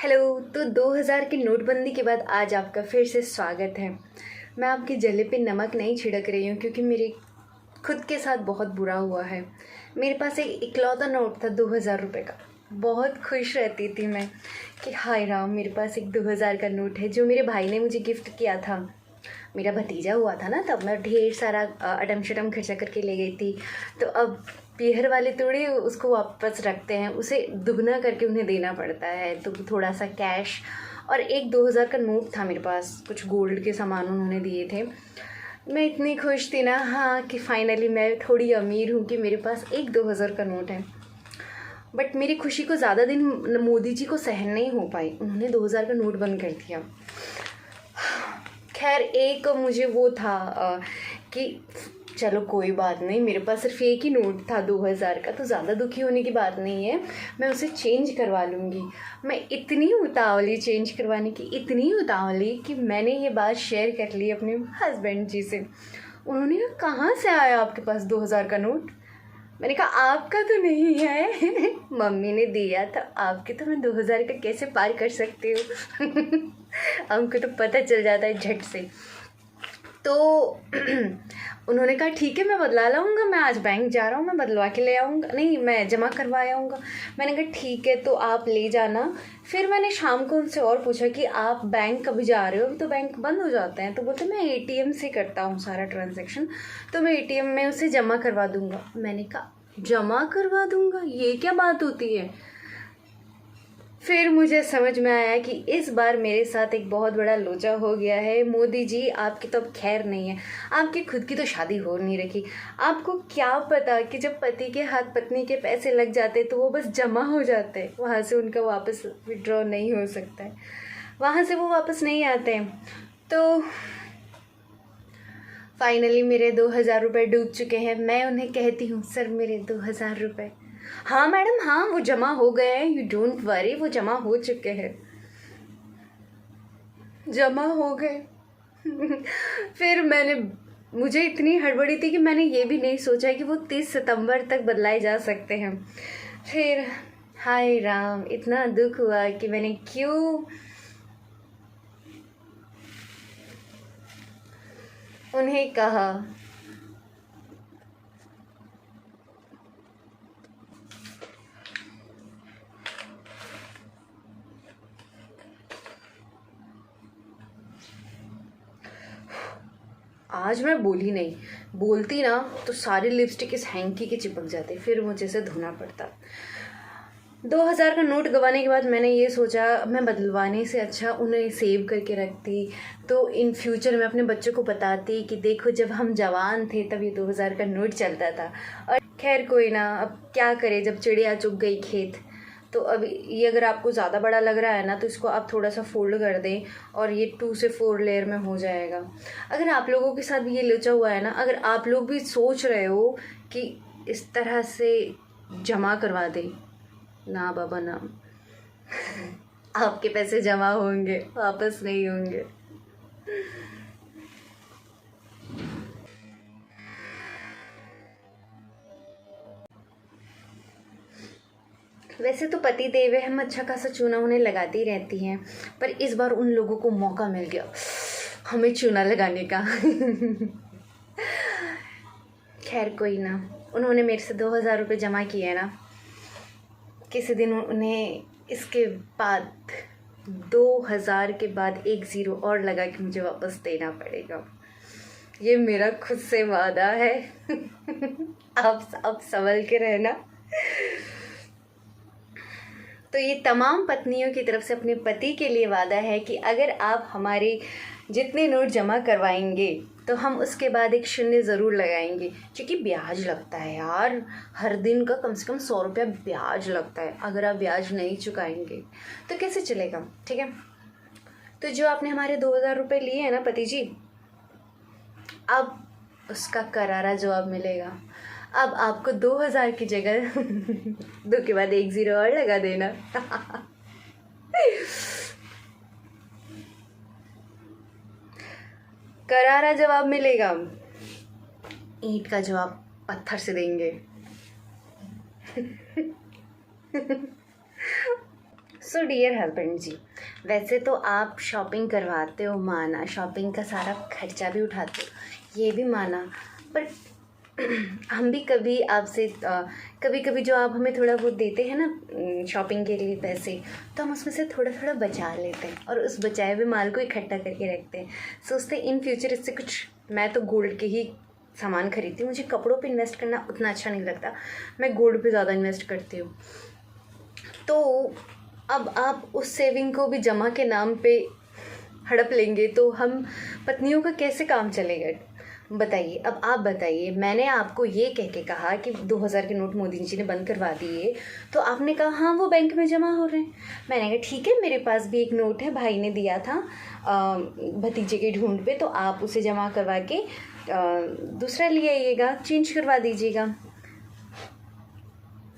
Hello. तो 2000 की नोटबंदी के बाद आज आपका फिर से स्वागत है। मैं आपकी जले पे नमक नहीं छिड़क रही हूँ क्योंकि मेरे खुद के साथ बहुत बुरा हुआ है। मेरे पास एक इकलौता नोट था 2000 रुपये का। बहुत खुश रहती थी मैं कि हाय राम, मेरे पास एक 2000 का नोट है जो मेरे भाई ने मुझे गिफ्ट किया था। मेरा भतीजा हुआ था ना, तब मैं ढेर सारा अटम शटम खर्चा करके ले गई थी। तो अब पीहर वाले थोड़ी उसको वापस रखते हैं, उसे दुगना करके उन्हें देना पड़ता है। तो थोड़ा सा कैश और एक 2000 का नोट था मेरे पास, कुछ गोल्ड के सामान उन्होंने दिए थे। मैं इतनी खुश थी ना, हाँ, कि फाइनली मैं थोड़ी अमीर हूँ कि मेरे पास एक 2000 का नोट है। बट मेरी खुशी को ज़्यादा दिन मोदी जी को सहन नहीं हो पाई, उन्होंने 2000 का नोट बंद कर दिया। खैर, एक मुझे वो था कि चलो कोई बात नहीं, मेरे पास सिर्फ एक ही नोट था 2000 का, तो ज़्यादा दुखी होने की बात नहीं है, मैं उसे चेंज करवा लूँगी। मैं इतनी उतावली चेंज करवाने की, इतनी उतावली कि मैंने ये बात शेयर कर ली अपने हस्बैंड जी से। उन्होंने कहा, कहाँ से आया आपके पास 2000 का नोट? मैंने कहा आपका तो नहीं है मम्मी ने दिया था, आपके तो मैं 2000 का कैसे पार कर सकती हूँ हमको तो पता चल जाता है झट से। तो उन्होंने कहा ठीक है, मैं बदला लाऊंगा, मैं आज बैंक जा रहा हूँ, मैं बदलवा के ले आऊँगा, नहीं मैं जमा करवा आऊँगा। मैंने कहा ठीक है, तो आप ले जाना। फिर मैंने शाम को उनसे और पूछा कि आप बैंक कभी जा रहे हो? अभी तो बैंक बंद हो जाते हैं। तो बोलते मैं एटीएम से करता हूँ सारा ट्रांजैक्शन, तो मैं एटीएम में उसे जमा करवा दूँगा। मैंने कहा जमा करवा दूँगा, ये क्या बात होती है? फिर मुझे समझ में आया कि इस बार मेरे साथ एक बहुत बड़ा लोचा हो गया है। मोदी जी, आपकी तो अब खैर नहीं है, आपकी खुद की तो शादी हो नहीं रखी। आपको क्या पता कि जब पति के हाथ पत्नी के पैसे लग जाते तो वो बस जमा हो जाते हैं, वहाँ से उनका वापस विड्रॉ नहीं हो सकता है, वहाँ से वो वापस नहीं आते हैं। तो फाइनली मेरे 2000 रुपये डूब चुके हैं। मैं उन्हें कहती हूँ, सर मेरे 2000 रुपये। हाँ मैडम, हाँ वो जमा हो गए हैं, यू डोंट वरी, वो जमा हो चुके हैं, जमा हो गए फिर मुझे इतनी हड़बड़ी थी कि मैंने ये भी नहीं सोचा कि वो 30 सितंबर तक बदलाए जा सकते हैं। फिर हाय राम, इतना दुख हुआ कि मैंने क्यों उन्हें कहा। आज मैं बोली नहीं, बोलती ना तो सारी लिपस्टिक इस हैंकी के चिपक जाते, फिर मुझे से धोना पड़ता। 2000 का नोट गंवाने के बाद मैंने ये सोचा, मैं बदलवाने से अच्छा उन्हें सेव करके रखती, तो इन फ्यूचर मैं अपने बच्चों को बताती कि देखो जब हम जवान थे तब ये 2000 का नोट चलता था। और खैर कोई ना, अब क्या करे, जब चिड़िया चुग गई खेत। तो अब ये अगर आपको ज़्यादा बड़ा लग रहा है ना, तो इसको आप थोड़ा सा फोल्ड कर दें और ये 2 से 4 लेयर में हो जाएगा। अगर आप लोगों के साथ भी ये लोचा हुआ है ना, अगर आप लोग भी सोच रहे हो कि इस तरह से जमा करवा दें, ना बाबा ना आपके पैसे जमा होंगे, वापस नहीं होंगे। वैसे तो पति देव है, हम अच्छा खासा चूना उन्हें लगाती रहती हैं, पर इस बार उन लोगों को मौका मिल गया हमें चूना लगाने का खैर कोई ना, उन्होंने मेरे से 2000 रुपये जमा किए ना, किसी दिन उन्हें इसके बाद 2000 के बाद एक ज़ीरो और लगा कि मुझे वापस देना पड़ेगा। ये मेरा खुद से वादा है आप संभल के रहना। तो ये तमाम पत्नियों की तरफ से अपने पति के लिए वादा है कि अगर आप हमारे जितने नोट जमा करवाएंगे तो हम उसके बाद एक शून्य ज़रूर लगाएंगे, क्योंकि ब्याज लगता है यार, हर दिन का कम से कम 100 रुपया ब्याज लगता है। अगर आप ब्याज नहीं चुकाएंगे तो कैसे चलेगा? ठीक है, तो जो आपने हमारे 2000 रुपये लिए हैं ना पति जी, अब उसका करारा जवाब मिलेगा। अब आपको 2000 की जगह 2 के बाद एक ज़ीरो और लगा देना करारा जवाब मिलेगा, ईंट का जवाब पत्थर से देंगे सो डियर हस्बैंड जी, वैसे तो आप शॉपिंग करवाते हो, माना, शॉपिंग का सारा खर्चा भी उठाते हो, ये भी माना, पर हम भी कभी आपसे कभी कभी जो आप हमें थोड़ा बहुत देते हैं ना शॉपिंग के लिए पैसे, तो हम उसमें से थोड़ा थोड़ा बचा लेते हैं और उस बचाए हुए माल को इकट्ठा करके रखते हैं। सोचते हैं इन फ्यूचर इससे कुछ, मैं तो गोल्ड के ही सामान खरीदती हूँ, मुझे कपड़ों पे इन्वेस्ट करना उतना अच्छा नहीं लगता, मैं गोल्ड पे ज़्यादा इन्वेस्ट करती हूँ। तो अब आप उस सेविंग को भी जमा के नाम पे हड़प लेंगे तो हम पत्नियों का कैसे काम चलेगा? बताइए, अब आप बताइए। मैंने आपको ये कह के कहा कि 2000 के नोट मोदी जी ने बंद करवा दिए, तो आपने कहा हाँ वो बैंक में जमा हो रहे हैं। मैंने कहा ठीक है, मेरे पास भी एक नोट है, भाई ने दिया था भतीजे के ढूंढ पे, तो आप उसे जमा करवा के दूसरा ले आइएगा, चेंज करवा दीजिएगा।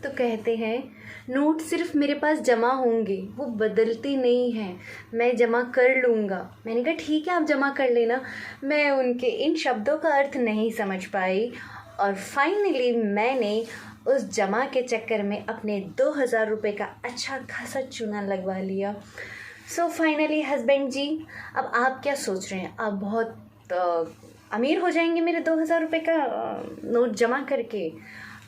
तो कहते हैं नोट सिर्फ मेरे पास जमा होंगे, वो बदलती नहीं हैं, मैं जमा कर लूँगा। मैंने कहा ठीक है, आप जमा कर लेना। मैं उनके इन शब्दों का अर्थ नहीं समझ पाई और फाइनली मैंने उस जमा के चक्कर में अपने 2000 रुपये का अच्छा खासा चूना लगवा लिया। सो फाइनली हस्बैंड जी, अब आप क्या सोच रहे हैं? आप बहुत अमीर हो जाएंगे मेरे 2000 रुपये का नोट जमा करके।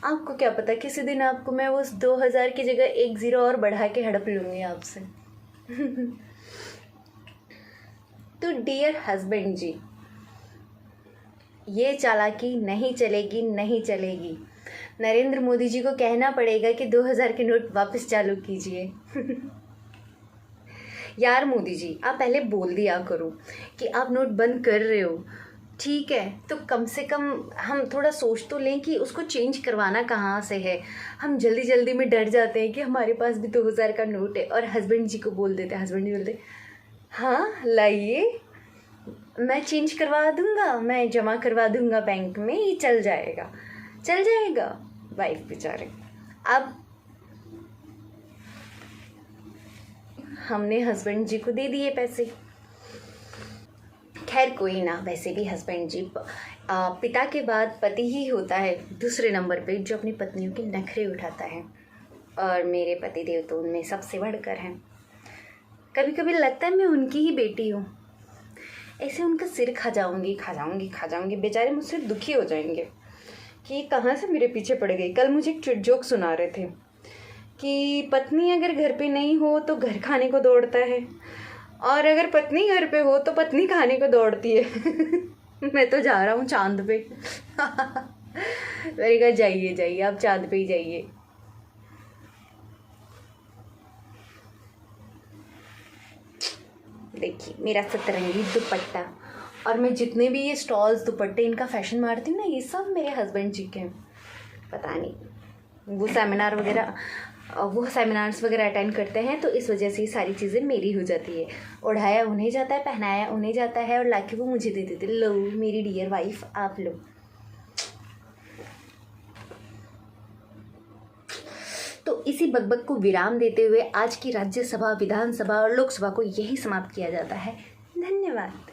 आपको क्या पता, किसी दिन आपको मैं उस 2000 की जगह 1 ज़ीरो और बढ़ा के हड़प लूँगी आपसे। तो डियर हस्बैंड जी, ये चालाकी नहीं चलेगी, नहीं चलेगी। नरेंद्र मोदी जी को कहना पड़ेगा कि 2000 के नोट वापस चालू कीजिए। यार मोदी जी, आप पहले बोल दिया करो कि आप नोट बंद कर रहे हो, ठीक है, तो कम से कम हम थोड़ा सोच तो लें कि उसको चेंज करवाना कहाँ से है। हम जल्दी जल्दी में डर जाते हैं कि हमारे पास भी 2000 का नोट है और हस्बैंड जी को बोल देते हैं। हस्बैंड जी बोलते हाँ लाइए, मैं चेंज करवा दूँगा, मैं जमा करवा दूँगा बैंक में, ये चल जाएगा, चल जाएगा। वाइफ बेचारे, अब हमने हस्बैंड जी को दे दिए पैसे। खैर कोई ना, वैसे भी हस्बैंड जी पिता के बाद पति ही होता है दूसरे नंबर पे जो अपनी पत्नियों के नखरे उठाता है, और मेरे पति देव तो उनमें सबसे बढ़कर हैं। कभी कभी लगता है मैं उनकी ही बेटी हूँ, ऐसे उनका सिर खा जाऊँगी। बेचारे मुझसे दुखी हो जाएंगे कि कहाँ से मेरे पीछे पड़ गई। कल मुझे एक जोक सुना रहे थे कि पत्नी अगर घर पे नहीं हो तो घर खाने को दौड़ता है, और अगर पत्नी घर पे हो तो पत्नी खाने को दौड़ती है। मैं तो जा रहा हूँ चांद पे। मैंने कहा जाइए आप चांद पे ही जाइए। देखिए मेरा सतरंगी दुपट्टा, और मैं जितने भी ये स्टॉल्स दुपट्टे इनका फैशन मारती हूँ ना, ये सब मेरे हस्बैंड जी के हैं। पता नहीं वो सेमिनार्स वगैरह अटेंड करते हैं, तो इस वजह से ये सारी चीज़ें मेरी हो जाती है। ओढ़ाया उन्हें जाता है, पहनाया उन्हें जाता है, और लाके वो मुझे दे देते, लो मेरी डियर वाइफ आप लो। तो इसी बकबक को विराम देते हुए आज की राज्यसभा, विधानसभा और लोकसभा को यही समाप्त किया जाता है। धन्यवाद।